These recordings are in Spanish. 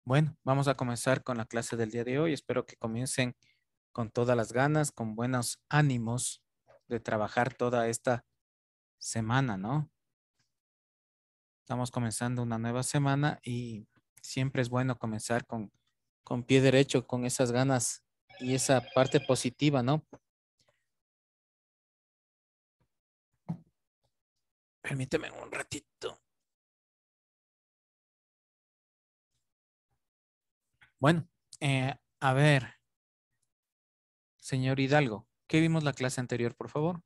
Bueno, vamos a comenzar con la clase del día de hoy. Espero que comiencen con todas las ganas, con buenos ánimos de trabajar toda esta semana, ¿no? Estamos comenzando una nueva semana y siempre es bueno comenzar con pie derecho, con esas ganas y esa parte positiva, ¿no? Permíteme un ratito. Bueno, a ver, señor Hidalgo, ¿qué vimos la clase anterior, por favor?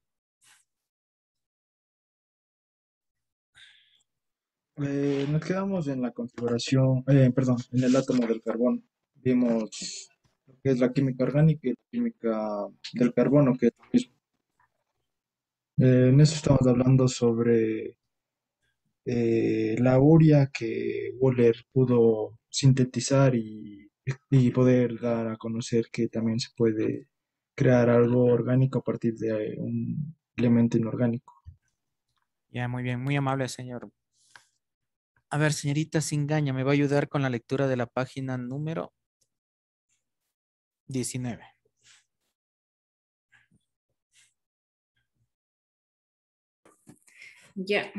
Nos quedamos en la configuración, perdón, en el átomo del carbono. Vimos lo que es la química orgánica y la química del carbono, que es lo mismo. En eso estamos hablando sobre la urea que Wöhler pudo sintetizar y poder dar a conocer que también se puede crear algo orgánico a partir de un elemento inorgánico. Ya, muy bien, muy amable, señor. A ver, señorita Singaña, ¿me va a ayudar con la lectura de la página número 19? Ya,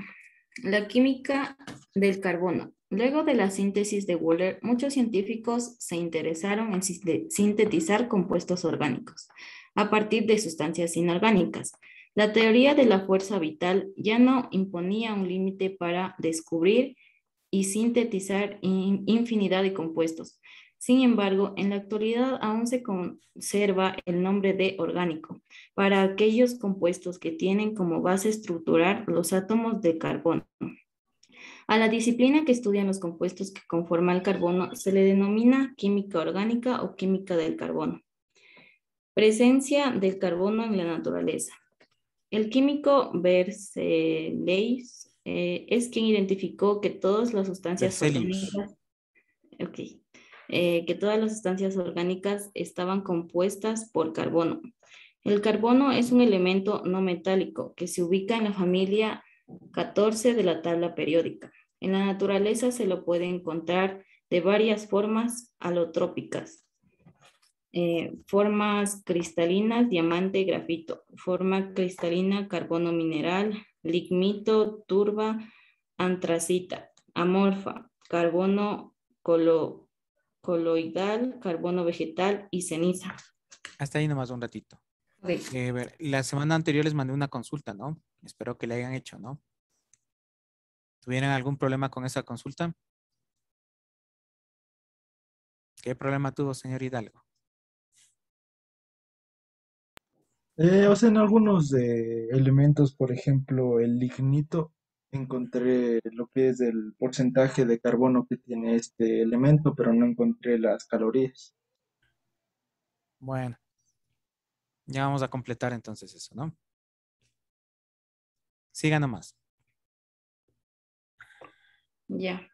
la química del carbono. Luego de la síntesis de Wöhler, muchos científicos se interesaron en sintetizar compuestos orgánicos a partir de sustancias inorgánicas. La teoría de la fuerza vital ya no imponía un límite para descubrir y sintetizar infinidad de compuestos. Sin embargo, en la actualidad aún se conserva el nombre de orgánico para aquellos compuestos que tienen como base estructural los átomos de carbono. A la disciplina que estudia los compuestos que conforman el carbono se le denomina química orgánica o química del carbono. Presencia del carbono en la naturaleza. El químico Berzelius es quien identificó que todas las sustancias Berzelius. orgánicas, okay, que todas las sustancias orgánicas estaban compuestas por carbono. El carbono es un elemento no metálico que se ubica en la familia 14 de la tabla periódica. En la naturaleza se lo puede encontrar de varias formas alotrópicas. Formas cristalinas, diamante, grafito. Forma cristalina, carbono mineral, lignito, turba, antracita. Amorfa, carbono coloidal, carbono vegetal y ceniza. Hasta ahí nomás un ratito. Ok. La semana anterior les mandé una consulta, ¿no? Espero que le hayan hecho, ¿no? ¿Tuvieron algún problema con esa consulta? ¿Qué problema tuvo, señor Hidalgo? O sea, en algunos elementos, por ejemplo, el lignito, encontré lo que es el porcentaje de carbono que tiene este elemento, pero no encontré las calorías. Bueno, ya vamos a completar entonces eso, ¿no? Siga nomás. Ya.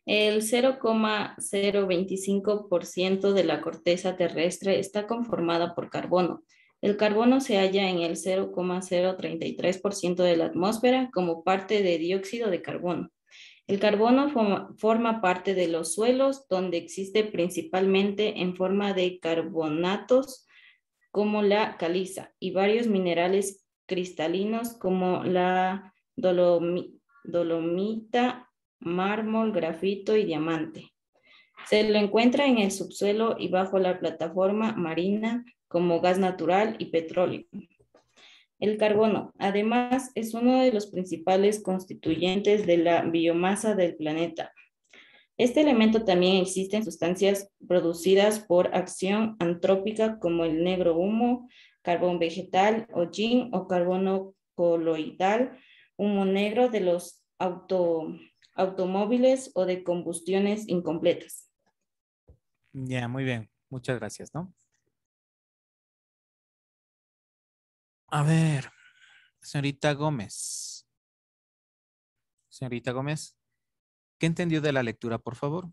El 0,025% de la corteza terrestre está conformada por carbono. El carbono se halla en el 0,033% de la atmósfera como parte de dióxido de carbono. El carbono forma parte de los suelos donde existe principalmente en forma de carbonatos como la caliza y varios minerales cristalinos como la dolomita, mármol, grafito y diamante. Se lo encuentra en el subsuelo y bajo la plataforma marina como gas natural y petróleo. El carbono, además, es uno de los principales constituyentes de la biomasa del planeta. Este elemento también existe en sustancias producidas por acción antrópica como el negro humo, carbón vegetal, hollín o carbono coloidal, humo negro de los automóviles o de combustiones incompletas. Ya, muy bien. Muchas gracias, ¿no? A ver, señorita Gómez. Señorita Gómez, ¿qué entendió de la lectura, por favor?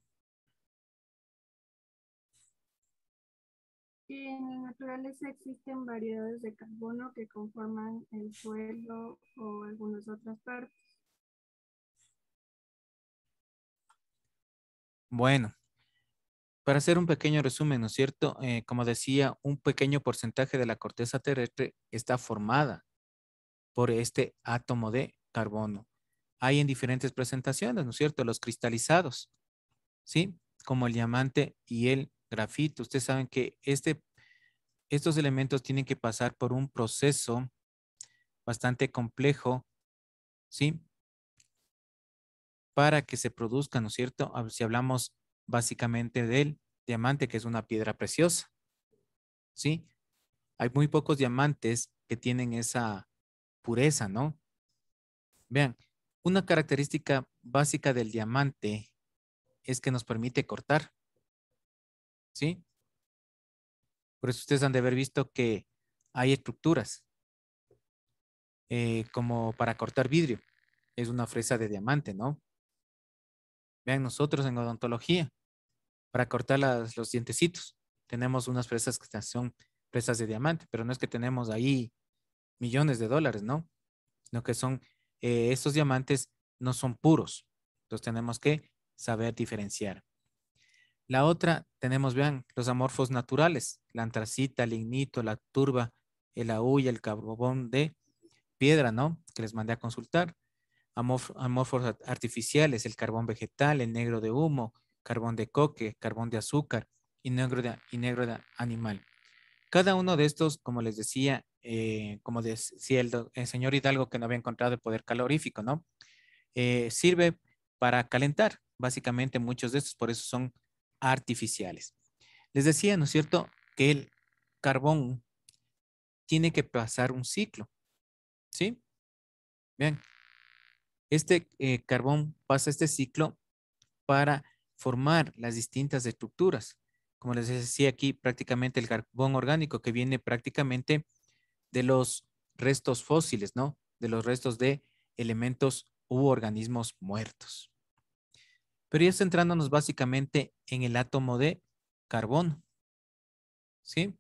Que en la naturaleza existen variedades de carbono que conforman el suelo o algunas otras partes. Bueno, Para hacer un pequeño resumen, ¿no es cierto? Como decía, un pequeño porcentaje de la corteza terrestre está formada por este átomo de carbono. Hay en diferentes presentaciones, ¿no es cierto? Los cristalizados, ¿sí? Como el diamante y el grafito. Ustedes saben que estos elementos tienen que pasar por un proceso bastante complejo, ¿sí? Para que se produzca, ¿no es cierto? Si hablamos básicamente del diamante, que es una piedra preciosa, ¿sí? Hay muy pocos diamantes que tienen esa pureza, ¿no? Vean, una característica básica del diamante es que nos permite cortar, ¿sí? Por eso ustedes han de haber visto que hay estructuras como para cortar vidrio. Es una fresa de diamante, ¿no? Vean, nosotros en odontología, para cortar los dientecitos, tenemos unas fresas que son fresas de diamante, pero no es que tenemos ahí millones de dólares, ¿no? Sino que son, estos diamantes no son puros. Entonces tenemos que saber diferenciar. La otra, tenemos, vean, los amorfos naturales, la antracita, el lignito, la turba, el aúy, el carbón de piedra, ¿no? Que les mandé a consultar. Amorfos artificiales, el carbón vegetal, el negro de humo, carbón de coque, carbón de azúcar y negro de animal. Cada uno de estos, como les decía, como decía el señor Hidalgo que no había encontrado el poder calorífico, ¿no? Sirve para calentar, básicamente muchos de estos, por eso son artificiales. Les decía, ¿no es cierto?, que el carbón tiene que pasar un ciclo, ¿sí? Vean, este carbón pasa este ciclo para formar las distintas estructuras. Como les decía aquí, prácticamente el carbón orgánico que viene prácticamente de los restos fósiles, ¿no? De los restos de elementos u organismos muertos. Pero ya centrándonos básicamente en el átomo de carbono, ¿sí?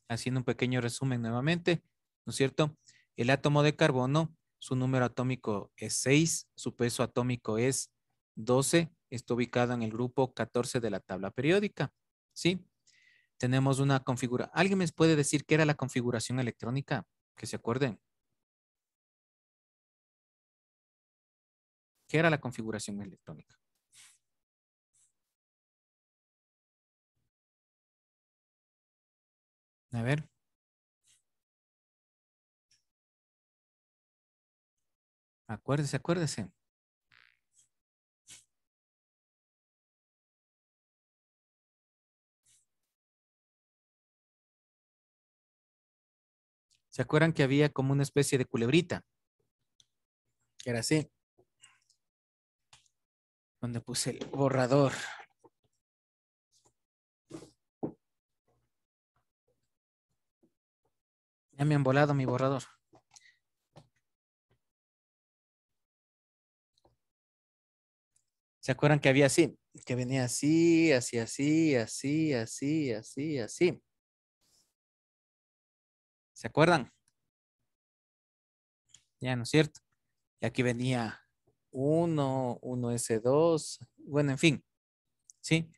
Haciendo un pequeño resumen nuevamente, ¿no es cierto? El átomo de carbono, su número atómico es 6, su peso atómico es 12, está ubicado en el grupo 14 de la tabla periódica, ¿sí? Tenemos una configuración. ¿Alguien me puede decir qué era la configuración electrónica? Que se acuerden. ¿Qué era la configuración electrónica? A ver. Acuérdese, acuérdese. ¿Se acuerdan que había como una especie de culebrita? Que era así. Donde puse el borrador. Ya me han volado mi borrador. ¿Se acuerdan que había así? Que venía así, así, así, así, así, así, así. ¿Se acuerdan? Ya, ¿no es cierto? Y aquí venía 1S2. Bueno, en fin. ¿Sí?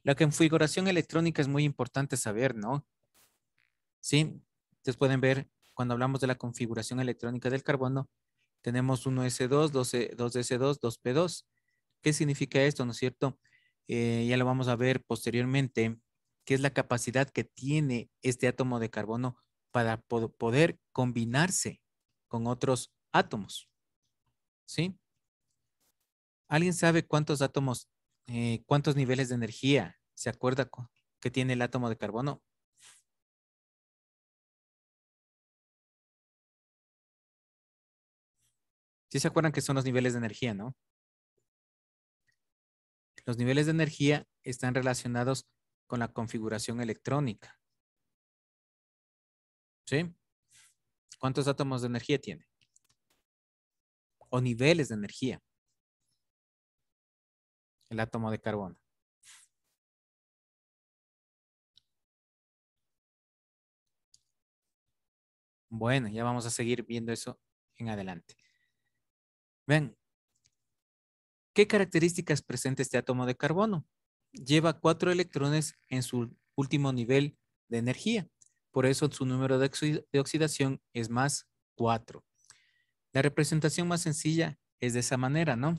La configuración electrónica es muy importante saber, ¿no? ¿Sí? Ustedes pueden ver, cuando hablamos de la configuración electrónica del carbono, tenemos 1S2, 2S2, 2P2. ¿Qué significa esto, no es cierto? Ya lo vamos a ver posteriormente, qué es la capacidad que tiene este átomo de carbono para poder combinarse con otros átomos, ¿sí? ¿Alguien sabe cuántos átomos, cuántos niveles de energía se acuerda que tiene el átomo de carbono? Sí se acuerdan que son los niveles de energía, ¿no? Los niveles de energía están relacionados con la configuración electrónica, ¿sí? ¿Cuántos átomos de energía tiene? O niveles de energía, el átomo de carbono. Bueno, ya vamos a seguir viendo eso en adelante. Ven, ¿qué características presenta este átomo de carbono? lleva 4 electrones en su último nivel de energía. Por eso su número de oxidación es más 4. La representación más sencilla es de esa manera, ¿no?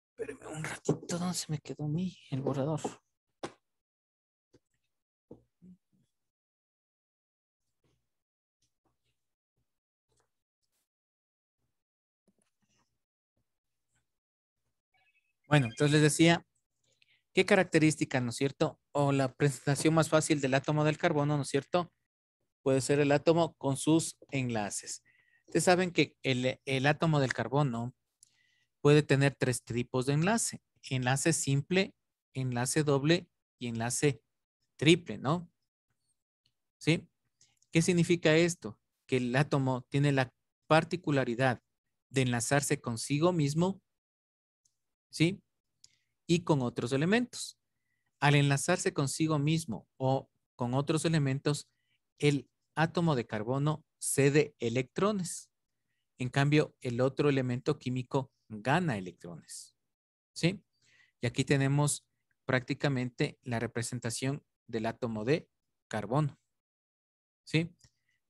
Espérenme un ratito, ¿dónde se me quedó el borrador? Bueno, entonces les decía, ¿qué característica, no es cierto? O la presentación más fácil del átomo del carbono, ¿no es cierto? Puede ser el átomo con sus enlaces. Ustedes saben que el átomo del carbono puede tener 3 tipos de enlace. Enlace simple, enlace doble y enlace triple, ¿no? ¿Sí? ¿Qué significa esto? Que el átomo tiene la particularidad de enlazarse consigo mismo, ¿sí? Y con otros elementos. Al enlazarse consigo mismo o con otros elementos, el átomo de carbono cede electrones. En cambio, el otro elemento químico gana electrones. ¿Sí? Y aquí tenemos prácticamente la representación del átomo de carbono. ¿Sí?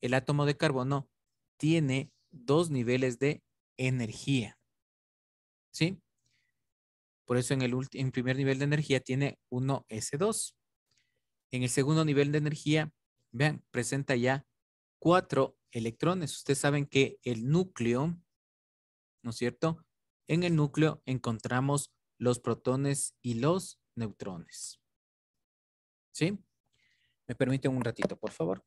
El átomo de carbono tiene 2 niveles de energía. ¿Sí? Por eso en primer nivel de energía tiene 1s2. En el segundo nivel de energía, vean, presenta ya 4 electrones. Ustedes saben que el núcleo, ¿no es cierto? En el núcleo encontramos los protones y los neutrones. ¿Sí? ¿Me permiten un ratito, por favor?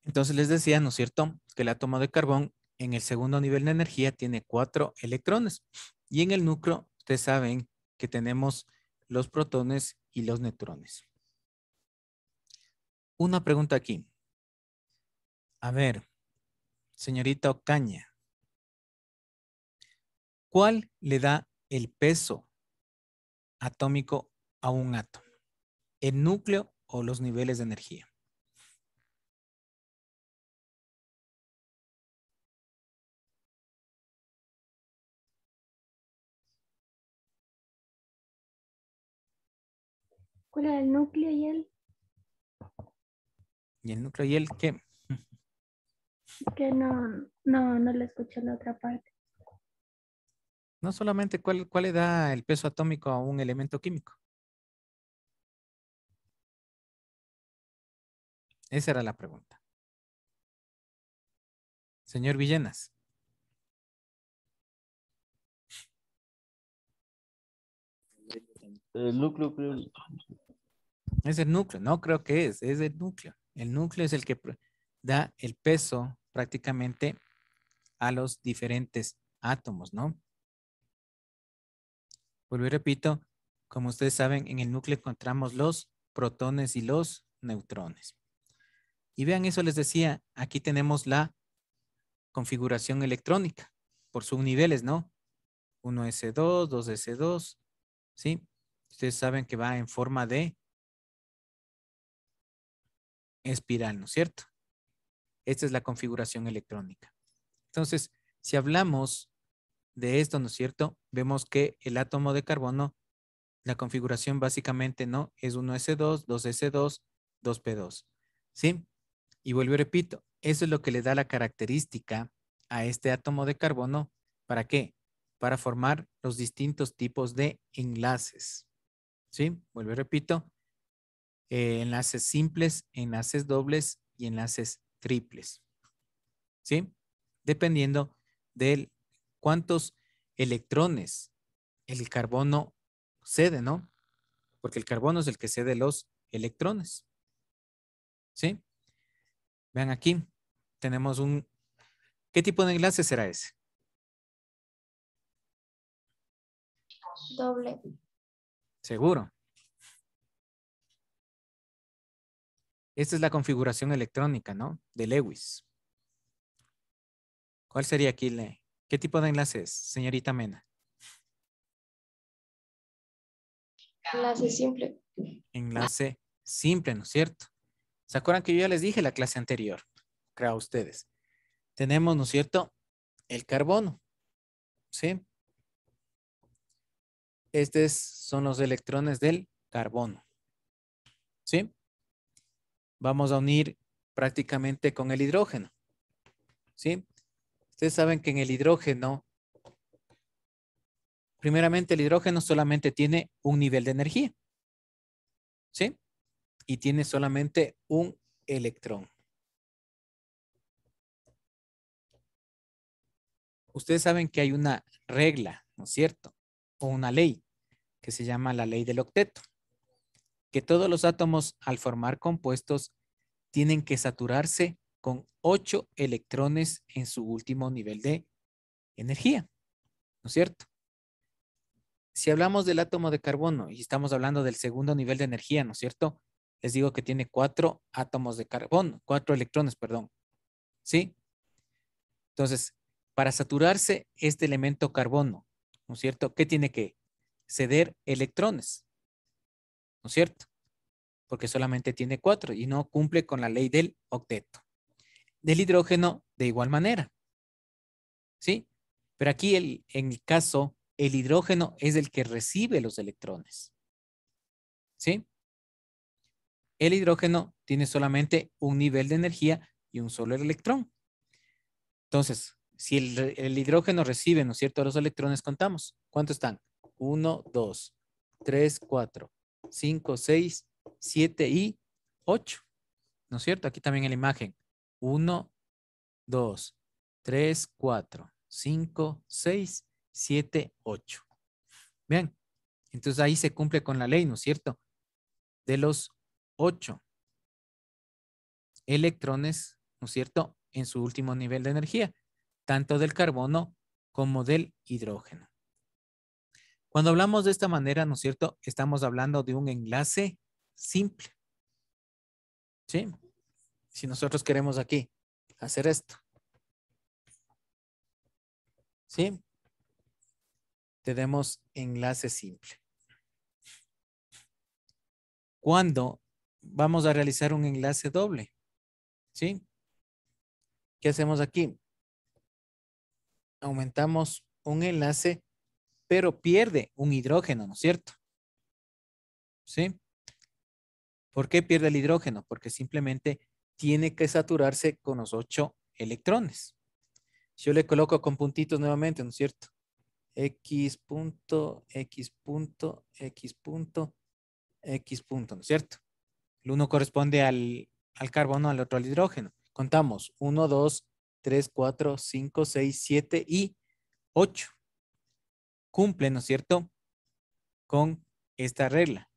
Entonces les decía, ¿no es cierto? Que el átomo de carbón en el segundo nivel de energía tiene 4 electrones. Y en el núcleo, ustedes saben que tenemos los protones y los neutrones. Una pregunta aquí. A ver, señorita Ocaña, ¿cuál le da el peso atómico a un átomo? ¿El núcleo o los niveles de energía? ¿Cuál es el núcleo y el ¿Y el núcleo y el qué? que no le escuché la otra parte? No solamente cuál le da el peso atómico a un elemento químico. Esa era la pregunta. Señor Villenas. El núcleo, creo. Es el núcleo, no creo que es el núcleo. El núcleo es el que da el peso prácticamente a los diferentes átomos, ¿no? Vuelvo y repito, como ustedes saben, en el núcleo encontramos los protones y los neutrones. Y vean, eso les decía, aquí tenemos la configuración electrónica por subniveles, ¿no? 1s2, 2s2, ¿sí? Ustedes saben que va en forma de espiral, ¿no es cierto? Esta es la configuración electrónica. Entonces, si hablamos de esto, ¿no es cierto? Vemos que el átomo de carbono, la configuración básicamente, ¿no? Es 1s2, 2s2, 2p2, ¿sí? Y vuelvo y repito, eso es lo que le da la característica a este átomo de carbono. ¿Para qué? Para formar los distintos tipos de enlaces, ¿sí? Vuelvo y repito, enlaces simples, enlaces dobles y enlaces triples, ¿sí? Dependiendo de cuántos electrones el carbono cede, ¿no? Porque el carbono es el que cede los electrones, ¿sí? Vean aquí, tenemos ¿qué tipo de enlace será ese? Doble. Seguro. Esta es la configuración electrónica, ¿no? De Lewis. ¿Cuál sería aquí ¿Qué tipo de enlace es, señorita Mena? Enlace simple. Enlace simple, ¿no es cierto? ¿Se acuerdan que yo ya les dije en la clase anterior? Creo a ustedes. Tenemos, ¿no es cierto? El carbono, ¿sí? Estos son los electrones del carbono, ¿sí? Vamos a unir prácticamente con el hidrógeno, ¿sí? Ustedes saben que en el hidrógeno, primeramente el hidrógeno solamente tiene un nivel de energía, ¿sí? Y tiene solamente un electrón. Ustedes saben que hay una regla, ¿no es cierto? O una ley que se llama la ley del octeto, que todos los átomos al formar compuestos tienen que saturarse con 8 electrones en su último nivel de energía, ¿no es cierto? Si hablamos del átomo de carbono y estamos hablando del segundo nivel de energía, ¿no es cierto? Les digo que tiene 4 átomos de carbono, 4 electrones, perdón, ¿sí? Entonces, para saturarse este elemento carbono, ¿no es cierto? ¿Qué tiene que ceder electrones? ¿No es cierto? Porque solamente tiene 4 y no cumple con la ley del octeto. Del hidrógeno, de igual manera, ¿sí? Pero aquí en el caso, el hidrógeno es el que recibe los electrones, ¿sí? El hidrógeno tiene solamente un nivel de energía y un solo electrón. Entonces, si el hidrógeno recibe, ¿no es cierto?, los electrones, contamos. ¿Cuántos están? 1, 2, 3, 4, 5, 6, 7 y 8. ¿No es cierto? Aquí también en la imagen. 1, 2, 3, 4, 5, 6, 7, 8. Vean, entonces ahí se cumple con la ley, ¿no es cierto? De los 8 electrones, ¿no es cierto?, en su último nivel de energía, tanto del carbono como del hidrógeno. Cuando hablamos de esta manera, ¿no es cierto?, estamos hablando de un enlace simple. ¿Sí? Si nosotros queremos aquí hacer esto. ¿Sí? Tenemos enlace simple. Cuando vamos a realizar un enlace doble, ¿sí? ¿Qué hacemos aquí? Aumentamos un enlace, pero pierde un hidrógeno, ¿no es cierto? ¿Sí? ¿Por qué pierde el hidrógeno? Porque simplemente tiene que saturarse con los 8 electrones. Si yo le coloco con puntitos nuevamente, ¿no es cierto? X punto, X punto, X punto, X punto, ¿no es cierto? El uno corresponde al carbono, al otro al hidrógeno. Contamos 1, 2, 3, 4, 5, 6, 7 y 8. Cumple, ¿no es cierto?, con esta regla,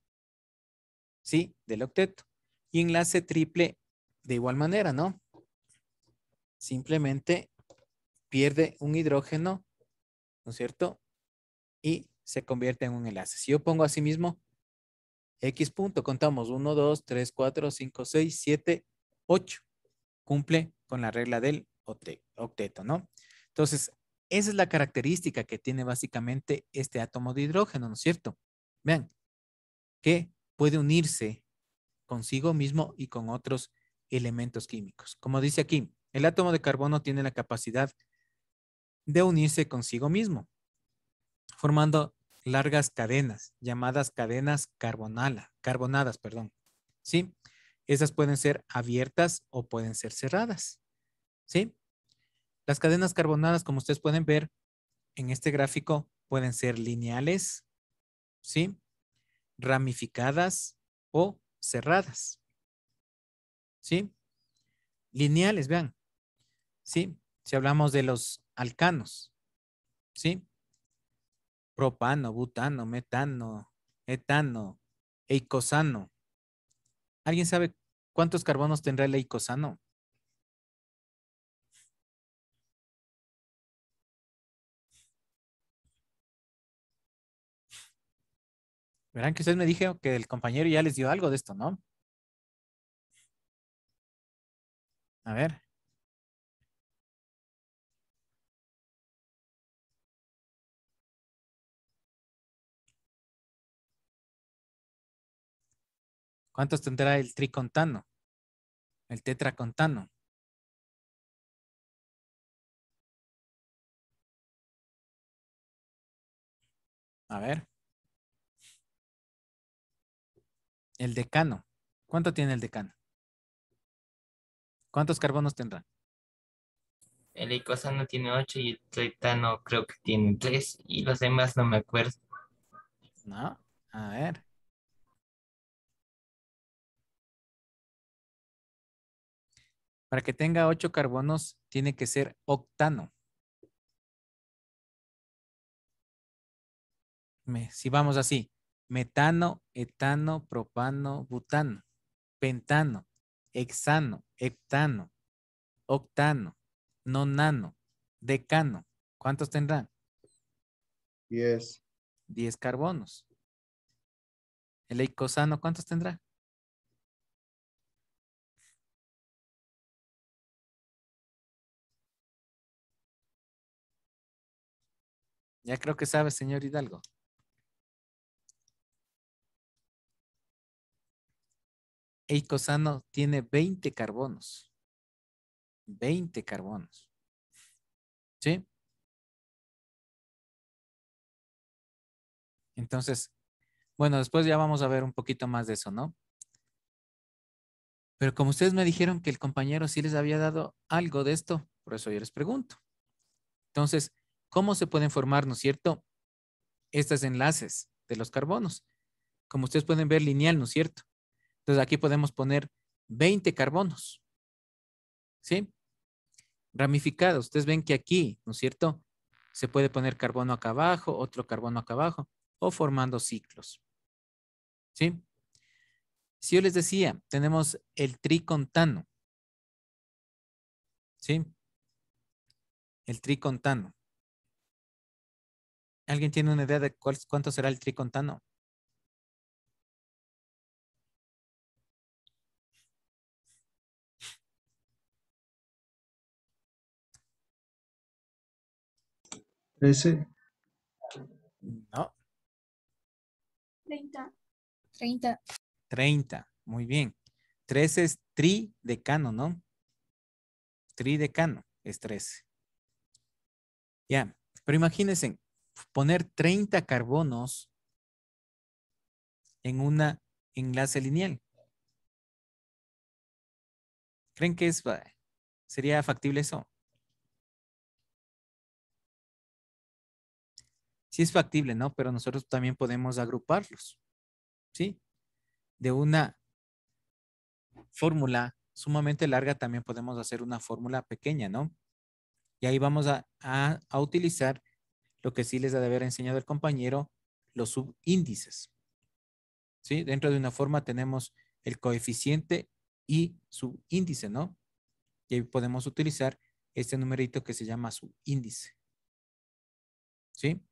¿sí?, del octeto. Y enlace triple de igual manera, ¿no? Simplemente pierde un hidrógeno, ¿no es cierto?, y se convierte en un enlace. Si yo pongo así mismo X punto, contamos 1, 2, 3, 4, 5, 6, 7, 8. Cumple con la regla del octeto, ¿no? Entonces, esa es la característica que tiene básicamente este átomo de hidrógeno, ¿no es cierto? Vean, que puede unirse consigo mismo y con otros elementos químicos. Como dice aquí, el átomo de carbono tiene la capacidad de unirse consigo mismo, formando largas cadenas, llamadas cadenas carbonadas, perdón. ¿Sí? Esas pueden ser abiertas o pueden ser cerradas. ¿Sí? Las cadenas carbonadas, como ustedes pueden ver en este gráfico, pueden ser lineales, ¿sí?, ramificadas o cerradas. ¿Sí? Lineales, vean. ¿Sí? Si hablamos de los alcanos, ¿sí? Propano, butano, metano, etano, eicosano. ¿Alguien sabe cuántos carbonos tendrá el eicosano? Verán que usted me dijo que el compañero ya les dio algo de esto, ¿no? A ver. ¿Cuántos tendrá el tricontano? El tetracontano. A ver. El decano. ¿Cuánto tiene el decano? ¿Cuántos carbonos tendrá? El eicosano tiene 8 y el tretano creo que tiene 3 y los demás no me acuerdo. No. A ver. Para que tenga 8 carbonos, tiene que ser octano. Si vamos así. Metano, etano, propano, butano, pentano, hexano, heptano, octano, nonano, decano. ¿Cuántos tendrán? 10. 10 carbonos. El eicosano, ¿cuántos tendrá? Ya creo que sabe, señor Hidalgo. Eicosano tiene 20 carbonos. 20 carbonos. ¿Sí? Entonces, bueno, después ya vamos a ver un poquito más de eso, ¿no? Pero como ustedes me dijeron que el compañero sí les había dado algo de esto, por eso yo les pregunto. Entonces, ¿cómo se pueden formar, no es cierto, estos enlaces de los carbonos? Como ustedes pueden ver, lineal, ¿no es cierto? Entonces, aquí podemos poner 20 carbonos. ¿Sí? Ramificados. Ustedes ven que aquí, ¿no es cierto? Se puede poner carbono acá abajo, otro carbono acá abajo, o formando ciclos. ¿Sí? Si yo les decía, tenemos el tricontano. ¿Sí? El tricontano. ¿Alguien tiene una idea de cuánto será el tricontano? ¿13? No. 30. 30. 30. Muy bien. 13 es tridecano, ¿no? Tridecano es 13. Ya. Pero imagínense poner 30 carbonos en una enlace lineal. ¿Creen que sería factible eso? Sí es factible, ¿no? Pero nosotros también podemos agruparlos, ¿sí? De una fórmula sumamente larga también podemos hacer una fórmula pequeña, ¿no? Y ahí vamos a utilizar lo que sí les ha de haber enseñado el compañero, los subíndices, ¿sí? Dentro de una forma tenemos el coeficiente y subíndice, ¿no? Y ahí podemos utilizar este numerito que se llama subíndice, ¿sí?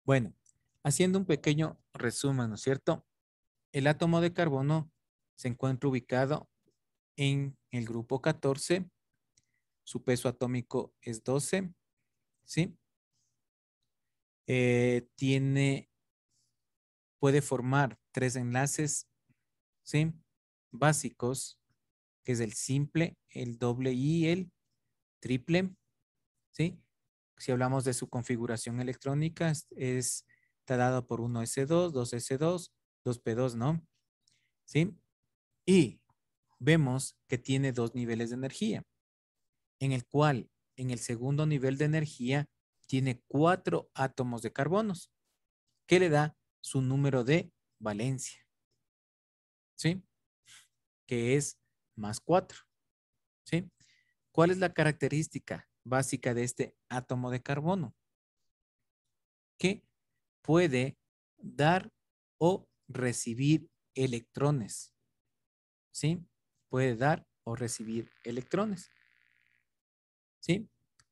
Bueno, haciendo un pequeño resumen, ¿no es cierto? El átomo de carbono se encuentra ubicado en el grupo 14, su peso atómico es 12, ¿sí? Puede formar 3 enlaces, ¿sí? Básicos, que es el simple, el doble y el triple, ¿sí? Si hablamos de su configuración electrónica, está dado por 1s2, 2s2, 2p2, ¿no? ¿Sí? Y vemos que tiene 2 niveles de energía, en el cual en el segundo nivel de energía tiene 4 átomos de carbonos, que le da su número de valencia, ¿sí? Que es más 4, ¿sí? ¿Cuál es la característica básica de este átomo de carbono? Que puede dar o recibir electrones, ¿sí? Puede dar o recibir electrones, ¿sí?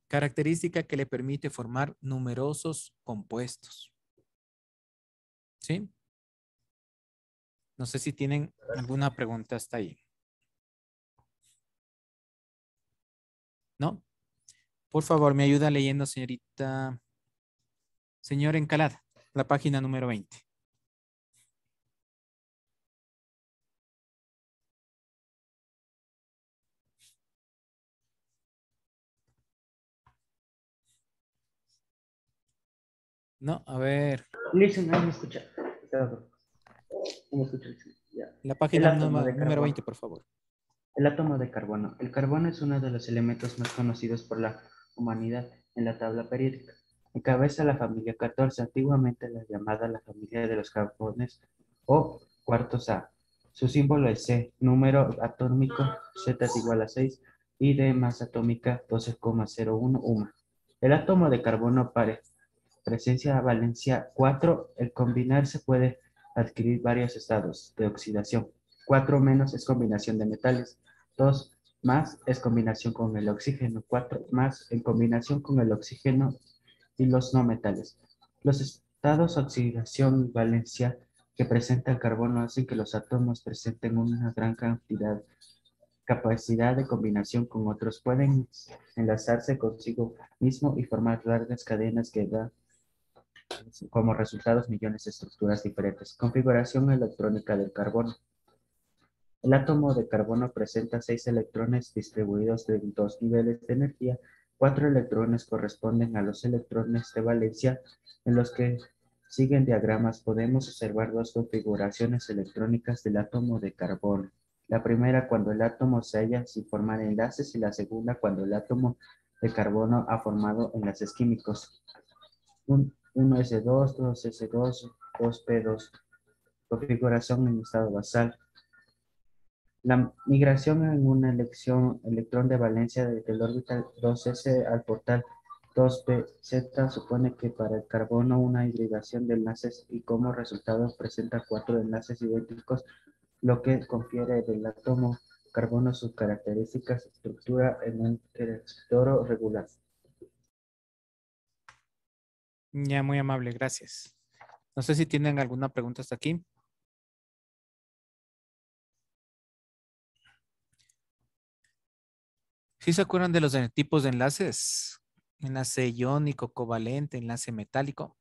Característica que le permite formar numerosos compuestos, ¿sí? No sé si tienen alguna pregunta hasta ahí. ¿No? Por favor, me ayuda leyendo, señorita. Señor Encalada, la página número 20. No, a ver, Listen, no me escucha. No me escucha. Ya. la El página átomo de número carbono. 20, por favor. El átomo de carbono. El carbono es uno de los elementos más conocidos por la humanidad en la tabla periódica. Encabeza la familia 14, antiguamente la llamada la familia de los carbones o cuartos A. Su símbolo es C, número atómico Z es igual a 6 y de masa atómica 12,01 UMA. El átomo de carbono presencia valencia 4, el combinarse puede adquirir varios estados de oxidación. 4 menos es combinación de metales. 2 más es combinación con el oxígeno. 4 más en combinación con el oxígeno y los no metales. Los estados de oxidación y valencia que presenta el carbono hacen que los átomos presenten una gran capacidad de combinación con otros. Pueden enlazarse consigo mismo y formar largas cadenas que dan como resultados millones de estructuras diferentes. Configuración electrónica del carbono. El átomo de carbono presenta 6 electrones distribuidos en 2 niveles de energía. 4 electrones corresponden a los electrones de valencia. En los que siguen diagramas podemos observar dos configuraciones electrónicas del átomo de carbono. La primera cuando el átomo se halla sin formar enlaces y la segunda cuando el átomo de carbono ha formado enlaces químicos. 1s2, 2s2, 2p2. Configuración en estado basal. La migración en una electrón de valencia desde el orbital 2s al portal 2pz supone que para el carbono una hibridación de enlaces y como resultado presenta 4 enlaces idénticos, lo que confiere del átomo carbono sus características de estructura en un heterotoro regular. Ya, muy amable, gracias. No sé si tienen alguna pregunta hasta aquí. ¿Sí se acuerdan de los tipos de enlaces? Enlace iónico, covalente, enlace metálico.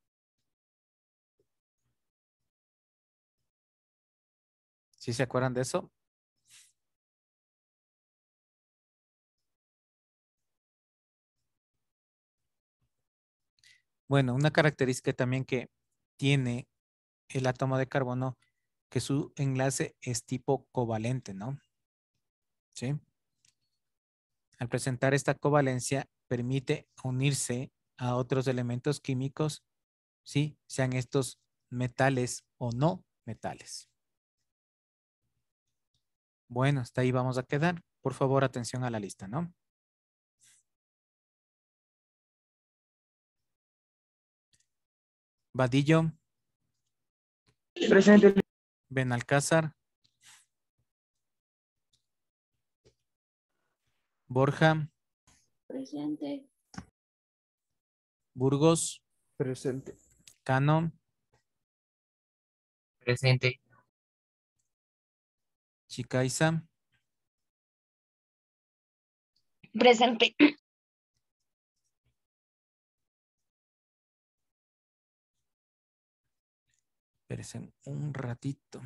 ¿Sí se acuerdan de eso? Bueno, una característica también que tiene el átomo de carbono, que su enlace es tipo covalente, ¿no? ¿Sí? Al presentar esta covalencia, permite unirse a otros elementos químicos, ¿sí? Sean estos metales o no metales. Bueno, hasta ahí vamos a quedar. Por favor, atención a la lista, ¿no? Vadillo. Presente. Benalcázar. Borja. Presente. Burgos. Presente. Cano. Presente. Chicaiza. Presente. Espérense un ratito.